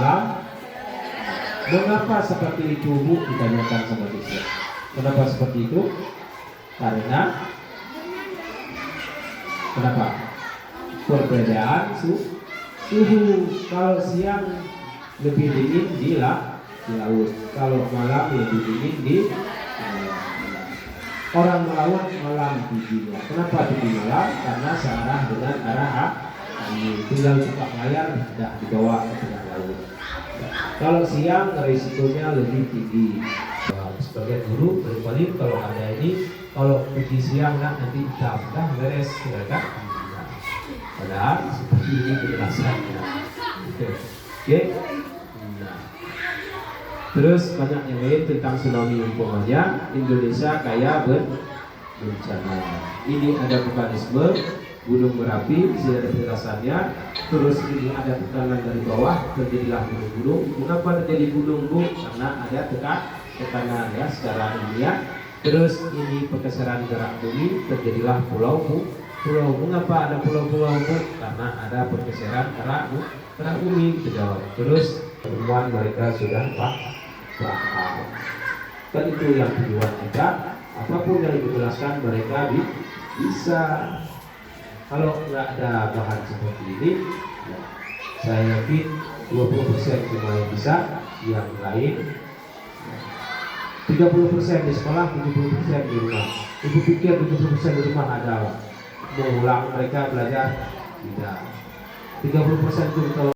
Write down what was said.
malam. Mengapa seperti itu, Bu? Ditanyakan sama siswa. Kenapa seperti itu? Karena kenapa? Perbedaan suhu. Kalau siang lebih dingin di laut, kalau malam lebih dingin di orang melaut malam dinginnya. Kenapa dingin malam? Karena searah dengan arah angin. Tinggal buka layar tidak dibawa ke tengah laut. Kalau siang risikonya lebih tinggi. Sebagai guru berpaling kalau ada ini, kalau pergi siang nanti dah beres, ya kan? Padahal seperti ini penjelasannya. Oke. Nah. Terus banyak yang lain tentang tsunami umpamanya Indonesia kaya bencana. Ini ada mekanisme gunung berapi, tidak ada penjelasannya. Terus ini ada tekanan dari bawah, terjadilah gunung-gunung. Mengapa terjadi gunung, Bu? Karena ada tekanan ya secara ilmiah. Terus ini pergeseran gerak bumi, terjadilah pulau. Mengapa ada pulau-pulau, Bu? Karena ada pergeseran gerak bumi. Terus temuan mereka sudah paham. Dan itu yang tujuan kita. Apapun yang dijelaskan mereka bisa. Kalau nggak ada bahan seperti ini, ya, saya yakin 20% cuma yang bisa, yang lain 30% di sekolah, 70% di rumah. Ibu pikir 70% di rumah ada mengulang mereka belajar? Tidak. 30% itu kalau